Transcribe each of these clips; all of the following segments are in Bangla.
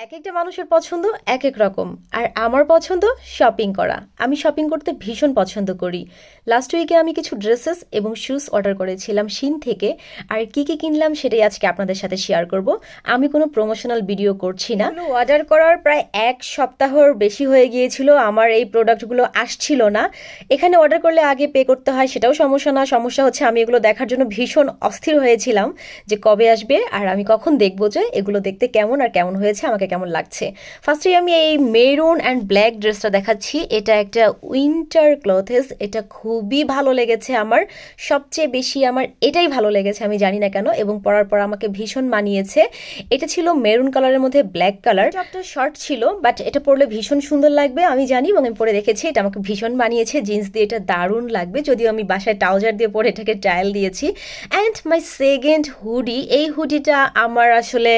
একেকটা মানুষের পছন্দ একেক রকম। আর আমার পছন্দ শপিং করা। আমি শপিং করতে ভীষণ পছন্দ করি। লাস্ট উইকে আমি কিছু ড্রেসেস এবং শুজ অর্ডার করেছিলাম শিন থেকে। আর কি কি কিনলাম সেটাই আজকে আপনাদের সাথে শেয়ার করব। আমি কোনো প্রমোশনাল ভিডিও করছি না। অর্ডার করার প্রায় এক সপ্তাহর বেশি হয়ে গিয়েছিল, আমার এই প্রোডাক্টগুলো আসছিল না। এখানে অর্ডার করলে আগে পে করতে হয়, সেটাও সমস্যা না। সমস্যা হচ্ছে আমি এগুলো দেখার জন্য ভীষণ অস্থির হয়েছিলাম যে কবে আসবে আর আমি কখন দেখবো যে এগুলো দেখতে কেমন আর কেমন হয়েছে, আমাকে কেমন লাগছে। ফার্স্টে আমি এই মেরুন অ্যান্ড ব্ল্যাক ড্রেসটা দেখাচ্ছি। এটা একটা উইন্টার ক্লথেস। এটা খুবই ভালো লেগেছে আমার, সবচেয়ে বেশি আমার এটাই ভালো লেগেছে, আমি জানি না কেন, এবং পরার পর আমাকে ভীষণ মানিয়েছে। এটা ছিল মেরুন কালারের মধ্যে ব্ল্যাক কালার। টপটা শর্ট ছিল, বাট এটা পরলে ভীষণ সুন্দর লাগবে আমি জানি, এবং আমি পরে দেখেছি। এটা আমাকে ভীষণ মানিয়েছে, জিন্স দিয়ে এটা দারুণ লাগবে, যদিও আমি বাসায় ট্রাউজার দিয়ে পরে এটাকে ট্রায়াল দিয়েছি। অ্যান্ড মাই সেকেন্ড হুডি, এই হুডিটা আমার আসলে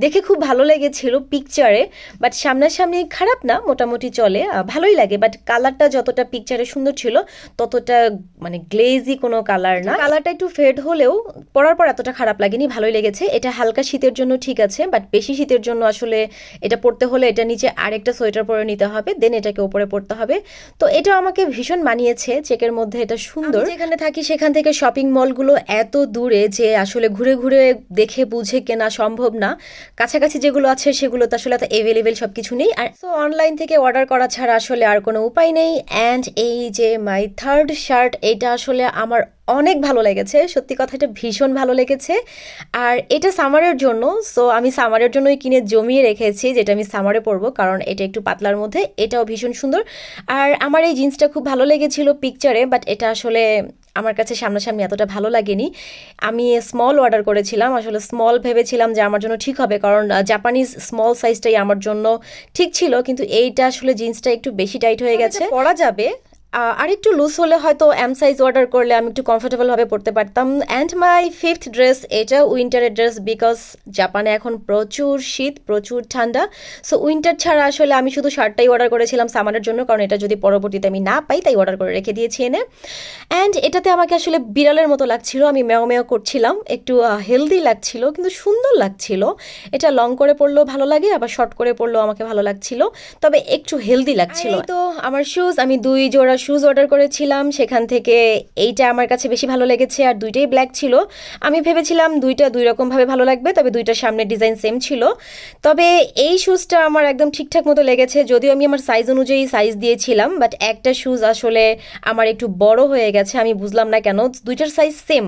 দেখে খুব ভালো লেগেছিল পিকচারে, বাট সামনাসামনি খারাপ না, মোটামুটি চলে, ভালোই লাগে। বাট কালারটা যতটা পিকচারে সুন্দর ছিল ততটা মানে গ্লেজি কোনো কালার না। কালারটা একটু ফেড হলেও পরার পর এতটা খারাপ লাগেনি, ভালোই লেগেছে। এটা হালকা শীতের জন্য ঠিক আছে, বাট বেশি শীতের জন্য আসলে এটা পরতে হলে এটা নিচে আরেকটা সোয়েটার পরে নিতে হবে, দেন এটাকে উপরে পরতে হবে। তো এটা আমাকে ভীষণ মানিয়েছে, চেকের মধ্যে এটা সুন্দর। যেখানে থাকি সেখান থেকে শপিং মলগুলো এত দূরে যে আসলে ঘুরে ঘুরে দেখে বুঝে কেনা সম্ভব না। কাছাকাছি যেগুলো আছে সেগুলো তো আসলে এত অ্যাভেলেবেল সব কিছু নেই। আর সো অনলাইন থেকে অর্ডার করা ছাড়া আসলে আর কোনো উপায় নেই। অ্যান্ড এই যে মাই থার্ড শার্ট, এটা আসলে আমার অনেক ভালো লেগেছে, সত্যি কথা এটা ভীষণ ভালো লেগেছে। আর এটা সামারের জন্য, সো আমি সামারের জন্যই কিনে জমিয়ে রেখেছি, যেটা আমি সামারে পরবো, কারণ এটা একটু পাতলার মধ্যে, এটাও ভীষণ সুন্দর। আর আমার এই জিন্সটা খুব ভালো লেগেছিল পিকচারে, বাট এটা আসলে আমার কাছে সামনাসামনি এতটা ভালো লাগেনি। আমি স্মল অর্ডার করেছিলাম, আসলে স্মল ভেবেছিলাম যে আমার জন্য ঠিক হবে, কারণ জাপানিজ স্মল সাইজটাই আমার জন্য ঠিক ছিল, কিন্তু এইটা আসলে জিন্সটা একটু বেশি টাইট হয়ে গেছে। পরা যাবে, আর একটু লুজ হলে হয়তো এম সাইজ অর্ডার করলে আমি একটু কমফোর্টেবলভাবে পড়তে পারতাম। অ্যান্ড মাই ফিফথ ড্রেস, এটা উইন্টারের ড্রেস, বিকজ জাপানে এখন প্রচুর শীত, প্রচুর ঠান্ডা। সো উইন্টার ছাড়া আসলে আমি শুধু শার্টটাই অর্ডার করেছিলাম সামারের জন্য, কারণ এটা যদি পরবর্তীতে আমি না পাই তাই অর্ডার করে রেখে দিয়েছি এনে। অ্যান্ড এটাতে আমাকে আসলে বিড়ালের মতো লাগছিল, আমি মেও মেও করছিলাম, একটু হেলদি লাগছিল কিন্তু সুন্দর লাগছিল। এটা লং করে পরলেও ভালো লাগে, আবার শর্ট করে পরলেও আমাকে ভালো লাগছিল, তবে একটু হেলদি লাগছিল। তো আমার শুজ, আমি 2 জোড়া শুজ অর্ডার করেছিলাম, সেখান থেকে এইটা আমার কাছে বেশি ভালো লেগেছে, আর দুইটাই ব্ল্যাক ছিল। আমি ভেবেছিলাম দুইটা দুই রকমভাবে ভালো লাগবে, তবে দুইটার সামনের ডিজাইন সেম ছিল। তবে এই শুজটা আমার একদম ঠিকঠাক মতো লেগেছে, যদিও আমি আমার সাইজ অনুযায়ী সাইজ দিয়েছিলাম, বাট একটা শুজ আসলে আমার একটু বড় হয়ে গেছে, আমি বুঝলাম না কেন, দুইটার সাইজ সেম,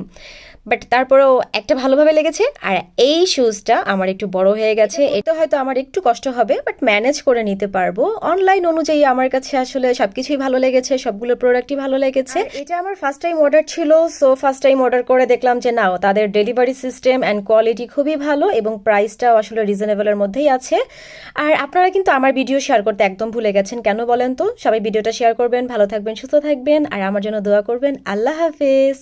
বাট তারপরেও একটা ভালোভাবে লেগেছে। আর এই শুজটা আমার একটু বড় হয়ে গেছে, এটা হয়তো আমার একটু কষ্ট হবে, বাট ম্যানেজ করে নিতে পারবো। অনলাইন অনুযায়ী আমার কাছে আসলে সবকিছুই ভালো লেগেছে, সবগুলো প্রোডাক্টই ভালো লেগেছে। এটা আমার ফার্স্ট টাইম অর্ডার ছিল, সো ফার্স্ট টাইম অর্ডার করে দেখলাম যে না, তাদের ডেলিভারি সিস্টেম অ্যান্ড কোয়ালিটি খুবই ভালো, এবং প্রাইসটাও আসলে রিজনেবলের মধ্যেই আছে। আর আপনারা কিন্তু আমার ভিডিও শেয়ার করতে একদম ভুলে গেছেন, কেন বলেন তো? সবাই ভিডিওটা শেয়ার করবেন, ভালো থাকবেন, সুস্থ থাকবেন, আর আমার জন্য দোয়া করবেন। আল্লাহ হাফেজ।